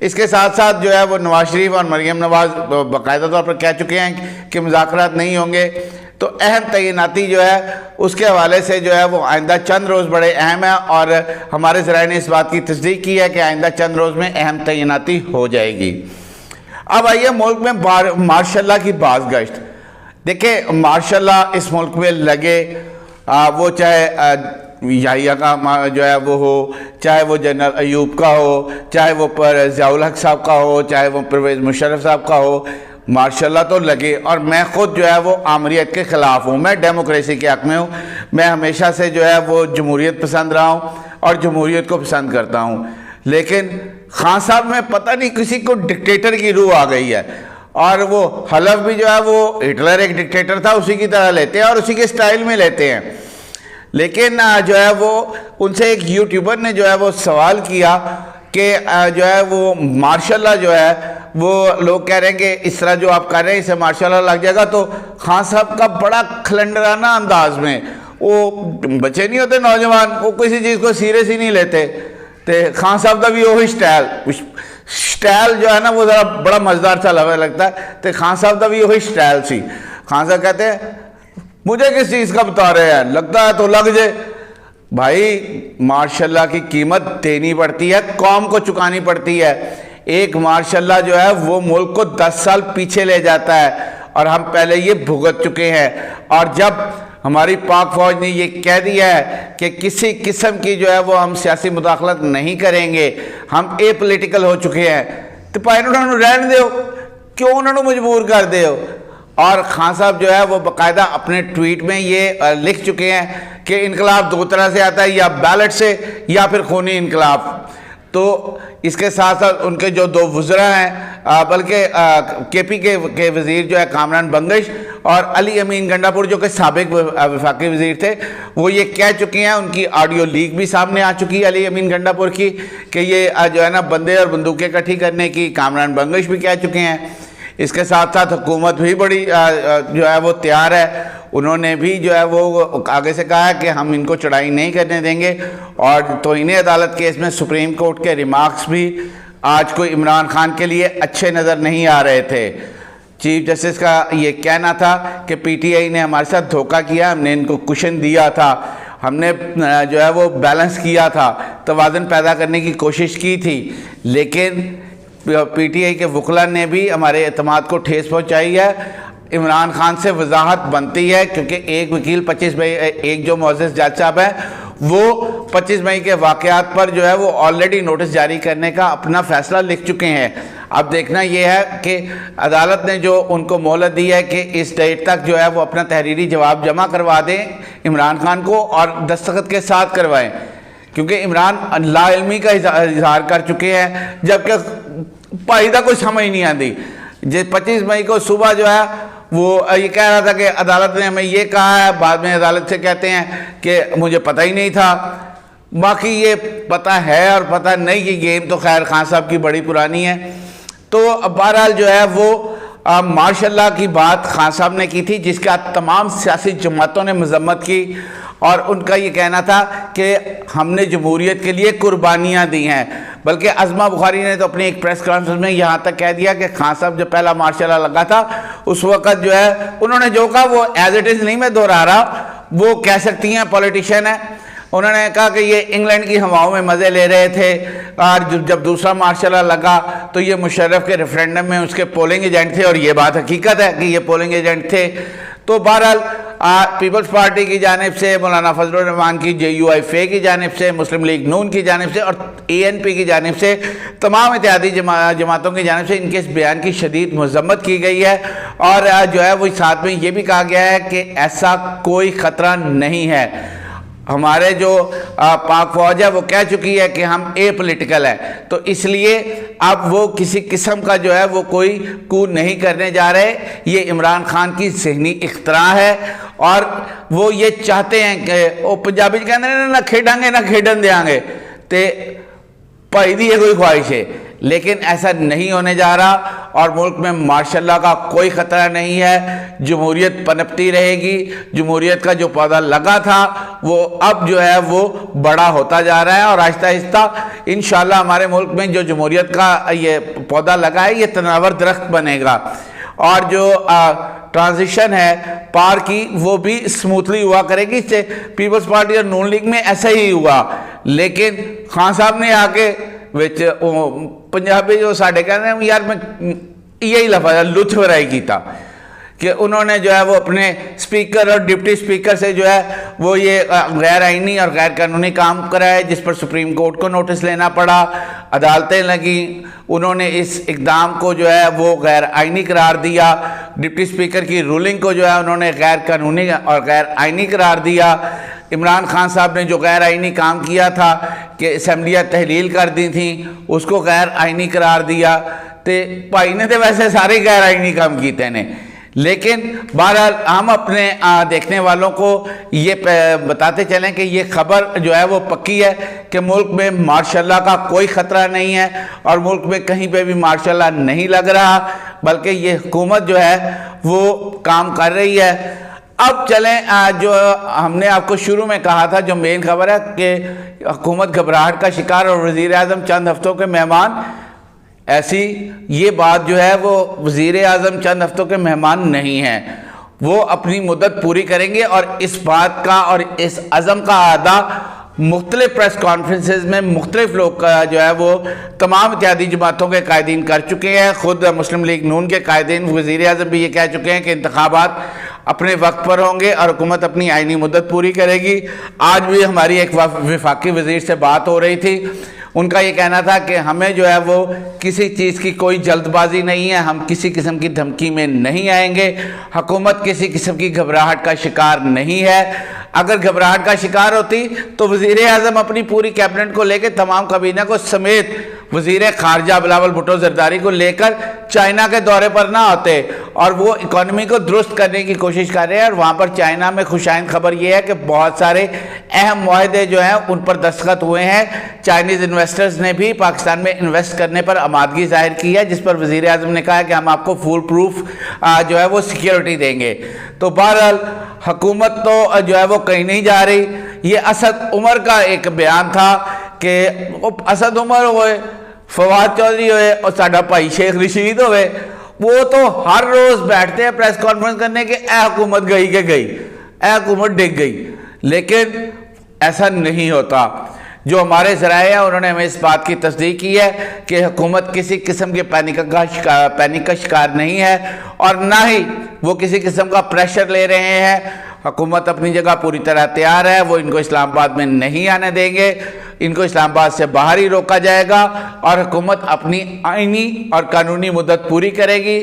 اس کے ساتھ ساتھ جو ہے وہ نواز شریف اور مریم نواز باقاعدہ طور پر کہہ چکے ہیں کہ مذاکرات نہیں ہوں گے. تو اہم تعیناتی جو ہے اس کے حوالے سے جو ہے وہ آئندہ چند روز بڑے اہم ہیں, اور ہمارے ذرائع نے اس بات کی تصدیق کی ہے کہ آئندہ چند روز میں اہم تعیناتی ہو جائے گی. اب آئیے ملک میں مارشاء اللہ کی باز گشت. دیکھیں مارشاء اللہ اس ملک میں لگے, وہ چاہے یحییٰ کا جو ہے وہ ہو, چاہے وہ جنرل ایوب کا ہو, چاہے وہ ضیاء الحق صاحب کا ہو, چاہے وہ پرویز مشرف صاحب کا ہو, مارشاءاللہ تو لگے. اور میں خود جو ہے وہ آمریت کے خلاف ہوں, میں ڈیموکریسی کے حق میں ہوں. میں ہمیشہ سے جو ہے وہ جمہوریت پسند رہا ہوں اور جمہوریت کو پسند کرتا ہوں. لیکن خان صاحب میں پتہ نہیں کسی کو ڈکٹیٹر کی روح آ گئی ہے, اور وہ حلف بھی جو ہے وہ ہٹلر ایک ڈکٹیٹر تھا اسی کی طرح لیتے ہیں اور اسی کے سٹائل میں لیتے ہیں. لیکن جو ہے وہ ان سے ایک یوٹیوبر نے جو ہے وہ سوال کیا کہ جو ہے وہ مارشاءاللہ جو ہے وہ لوگ کہہ رہے ہیں کہ اس طرح جو آپ کر رہے ہیں اسے مارشاءاللہ لگ جائے گا. تو خان صاحب کا بڑا کھلنڈرانہ انداز میں, وہ بچے نہیں ہوتے نوجوان, وہ کسی چیز کو سیریس ہی نہیں لیتے. تو خان صاحب کا بھی وہی سٹائل جو ہے نا وہ ذرا بڑا مزدار سا لگتا ہے. تو خان صاحب کا بھی وہی سٹائل سی. خان صاحب کہتے ہیں مجھے کس چیز کا بتا رہے ہیں, لگتا ہے تو لگ جائے. بھائی مارشاءاللہ کی قیمت دینی پڑتی ہے, قوم کو چکانی پڑتی ہے. ایک مارشاءاللہ جو ہے وہ ملک کو 10 سال پیچھے لے جاتا ہے, اور ہم پہلے یہ بھگت چکے ہیں. اور جب ہماری پاک فوج نے یہ کہہ دیا ہے کہ کسی قسم کی جو ہے وہ ہم سیاسی مداخلت نہیں کریں گے, ہم اے پولیٹیکل ہو چکے ہیں, تو پائے انہوں نے رہن دیو, کیوں انہوں نے مجبور کر دیو. اور خان صاحب جو ہے وہ باقاعدہ اپنے ٹویٹ میں یہ لکھ چکے ہیں کہ انقلاب 2 طرح سے آتا ہے, یا بیلٹ سے یا پھر خونی انقلاب. تو اس کے ساتھ ساتھ ان کے جو 2 وزراء ہیں, بلکہ کے پی کے وزیر جو ہے کامران بنگش اور علی امین گنڈا پور جو کہ سابق وفاقی وزیر تھے, وہ یہ کہہ چکے ہیں, ان کی آڈیو لیک بھی سامنے آ چکی ہے علی امین گنڈا پور کی, کہ یہ جو ہے نا بندے اور بندوقیں اکٹھی کرنے کی کامران بنگش بھی کہہ چکے ہیں. اس کے ساتھ ساتھ حکومت بھی بڑی جو ہے وہ تیار ہے, انہوں نے بھی جو ہے وہ آگے سے کہا ہے کہ ہم ان کو چڑھائی نہیں کرنے دیں گے. اور توہین عدالت کیس میں سپریم کورٹ کے ریمارکس بھی آج کوئی عمران خان کے لیے اچھے نظر نہیں آ رہے تھے. چیف جسٹس کا یہ کہنا تھا کہ پی ٹی آئی نے ہمارے ساتھ دھوکہ کیا, ہم نے ان کو کشن دیا تھا, ہم نے جو ہے وہ بیلنس کیا تھا, توازن پیدا کرنے کی کوشش کی تھی. لیکن پی ٹی آئی کے وکلاء نے بھی ہمارے اعتماد کو ٹھیس پہنچائی ہے. عمران خان سے وضاحت بنتی ہے, کیونکہ ایک وکیل 25 مئی, ایک جو معزز جج صاحب ہے وہ 25 مئی کے واقعات پر جو ہے وہ آلریڈی نوٹس جاری کرنے کا اپنا فیصلہ لکھ چکے ہیں. اب دیکھنا یہ ہے کہ عدالت نے جو ان کو مہلت دی ہے کہ اس ڈیٹ تک جو ہے وہ اپنا تحریری جواب جمع کروا دیں عمران خان کو, اور دستخط کے ساتھ کروائیں, کیونکہ عمران لا علمی کا اظہار کر چکے ہیں, جبکہ پائیدہ کوئی سمجھ نہیں آتی. 25 مئی کو صبح جو ہے وہ یہ کہہ رہا تھا کہ عدالت نے ہمیں یہ کہا ہے, بعد میں عدالت سے کہتے ہیں کہ مجھے پتہ ہی نہیں تھا. باقی یہ پتہ ہے اور پتہ نہیں, یہ گیم تو خیر خان صاحب کی بڑی پرانی ہے. تو بہرحال جو ہے وہ ماشاء اللہ کی بات خان صاحب نے کی تھی, جس کا تمام سیاسی جماعتوں نے مذمت کی, اور ان کا یہ کہنا تھا کہ ہم نے جمہوریت کے لیے قربانیاں دی ہیں. بلکہ عظمہ بخاری نے تو اپنی ایک پریس کانفرنس میں یہاں تک کہہ دیا کہ خان صاحب جب پہلا مارشاء اللہ لگا تھا اس وقت جو ہے انہوں نے جو کہا وہ ایز اٹ از نہیں میں دہرا رہا, وہ کہہ سکتی ہیں, پولیٹیشین ہیں. انہوں نے کہا کہ یہ انگلینڈ کی ہواؤں میں مزے لے رہے تھے, اور جب دوسرا مارشاء اللہ لگا تو یہ مشرف کے ریفرینڈم میں اس کے پولنگ ایجنٹ تھے, اور یہ بات حقیقت ہے کہ یہ پولنگ ایجنٹ تھے. تو بہرحال پیپلز پارٹی کی جانب سے, مولانا فضل الرحمان کی JUIF کی جانب سے, مسلم لیگ نون کی جانب سے اور ANP کی جانب سے, تمام اتحادی جماعتوں کی جانب سے ان کے اس بیان کی شدید مذمت کی گئی ہے. اور جو ہے وہ ساتھ میں یہ بھی کہا گیا ہے کہ ایسا کوئی خطرہ نہیں ہے. ہمارے جو پاک فوج ہے وہ کہہ چکی ہے کہ ہم اے پولیٹیکل ہے, تو اس لیے اب وہ کسی قسم کا جو ہے وہ کوئی کو نہیں کرنے جا رہے. یہ عمران خان کی ذہنی اختراع ہے, اور وہ یہ چاہتے ہیں کہ وہ پنجابی کہتے ہیں نہ کھیڈیں گے نہ کھیڈن دیاں گے, تے پائی دی ہے کوئی خواہش ہے. لیکن ایسا نہیں ہونے جا رہا اور ملک میں ماشاء اللہ کا کوئی خطرہ نہیں ہے. جمہوریت پنپتی رہے گی. جمہوریت کا جو پودا لگا تھا وہ اب جو ہے وہ بڑا ہوتا جا رہا ہے اور آہستہ آہستہ انشاءاللہ ہمارے ملک میں جو جمہوریت کا یہ پودا لگا ہے یہ تناور درخت بنے گا. اور جو ٹرانزیشن ہے پار کی وہ بھی سموتھلی ہوا کرے گی. اس سے پیپلز پارٹی اور نون لیگ میں ایسا ہی ہوا, لیکن خان صاحب نے آ کے پنجابی جو ساڑھے کہتے ہیں یار میں یہی لفظ لطف رائی کی تھا کہ انہوں نے جو ہے وہ اپنے سپیکر اور ڈپٹی سپیکر سے جو ہے وہ یہ غیر آئینی اور غیر قانونی کام کرائے, جس پر سپریم کورٹ کو نوٹس لینا پڑا, عدالتیں لگیں, انہوں نے اس اقدام کو جو ہے وہ غیر آئینی قرار دیا. ڈپٹی سپیکر کی رولنگ کو جو ہے انہوں نے غیر قانونی اور غیر آئینی قرار دیا. عمران خان صاحب نے جو غیر آئینی کام کیا تھا کہ اسمبلیاں تحلیل کر دی تھیں اس کو غیر آئینی قرار دیا. تے بھائی نے تو ویسے سارے غیر آئینی کام کیتے ہیں, لیکن بہرحال ہم اپنے دیکھنے والوں کو یہ بتاتے چلیں کہ یہ خبر جو ہے وہ پکی ہے کہ ملک میں ماشاءاللہ کا کوئی خطرہ نہیں ہے اور ملک میں کہیں پہ بھی ماشاءاللہ نہیں لگ رہا, بلکہ یہ حکومت جو ہے وہ کام کر رہی ہے. اب چلیں جو ہم نے آپ کو شروع میں کہا تھا جو مین خبر ہے کہ حکومت گھبراہٹ کا شکار اور وزیر اعظم چند ہفتوں کے مہمان. ایسی یہ بات جو ہے وہ وزیر اعظم چند ہفتوں کے مہمان نہیں ہیں, وہ اپنی مدت پوری کریں گے اور اس بات کا اور اس عزم کا اعادہ مختلف پریس کانفرنسز میں مختلف لوگ جو ہے وہ تمام اتحادی جماعتوں کے قائدین کر چکے ہیں. خود مسلم لیگ نون کے قائدین وزیر اعظم بھی یہ کہہ چکے ہیں کہ انتخابات اپنے وقت پر ہوں گے اور حکومت اپنی آئینی مدت پوری کرے گی. آج بھی ہماری ایک وفاقی وزیر سے بات ہو رہی تھی, ان کا یہ کہنا تھا کہ ہمیں جو ہے وہ کسی چیز کی کوئی جلد بازی نہیں ہے, ہم کسی قسم کی دھمکی میں نہیں آئیں گے, حکومت کسی قسم کی گھبراہٹ کا شکار نہیں ہے. اگر گھبراہٹ کا شکار ہوتی تو وزیر اعظم اپنی پوری کیبنٹ کو لے کے تمام کابینہ کو سمیت وزیر خارجہ بلاول بھٹو زرداری کو لے کر چائنا کے دورے پر نہ ہوتے, اور وہ اکانومی کو درست کرنے کی کوشش کر رہے ہیں. اور وہاں پر چائنا میں خوشائند خبر یہ ہے کہ بہت سارے اہم معاہدے جو ہیں ان پر دستخط ہوئے ہیں. چائنیز انویسٹرز نے بھی پاکستان میں انویسٹ کرنے پر آمادگی ظاہر کی ہے, جس پر وزیر اعظم نے کہا ہے کہ ہم آپ کو فول پروف جو ہے وہ سیکیورٹی دیں گے. تو بہرحال حکومت تو جو ہے وہ کہیں نہیں جا رہی. یہ اسد عمر کا ایک بیان تھا کہ اسد عمر ہوئے, فواد چودھری ہوئے اور ساڈا بھائی شیخ رشید ہوئے, وہ تو ہر روز بیٹھتے ہیں پریس کانفرنس کرنے کے اے حکومت گئی کہ گئی, اے حکومت ڈگ گئی, لیکن ایسا نہیں ہوتا. جو ہمارے ذرائع ہیں انہوں نے ہمیں اس بات کی تصدیق کی ہے کہ حکومت کسی قسم کے پینک کا شکار نہیں ہے اور نہ ہی وہ کسی قسم کا پریشر لے رہے ہیں. حکومت اپنی جگہ پوری طرح تیار ہے, وہ ان کو اسلام آباد میں نہیں آنے دیں گے, ان کو اسلام آباد سے باہر ہی روکا جائے گا اور حکومت اپنی آئینی اور قانونی مدت پوری کرے گی.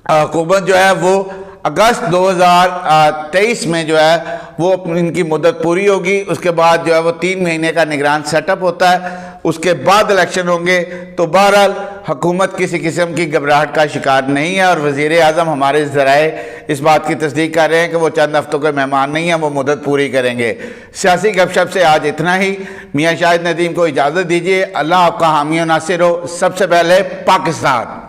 حکومت جو ہے وہ اگست 2023 میں جو ہے وہ ان کی مدت پوری ہوگی. اس کے بعد جو ہے وہ 3 مہینے کا نگران سیٹ اپ ہوتا ہے, اس کے بعد الیکشن ہوں گے. تو بہرحال حکومت کسی قسم کی گھبراہٹ کا شکار نہیں ہے اور وزیر اعظم ہمارے ذرائع اس بات کی تصدیق کر رہے ہیں کہ وہ چند ہفتوں کے مہمان نہیں ہیں, وہ مدت پوری کریں گے. سیاسی گپ شپ سے آج اتنا ہی. میاں شاہد ندیم کو اجازت دیجیے. اللہ آپ کا حامی و ناصر ہو. سب سے پہلے پاکستان.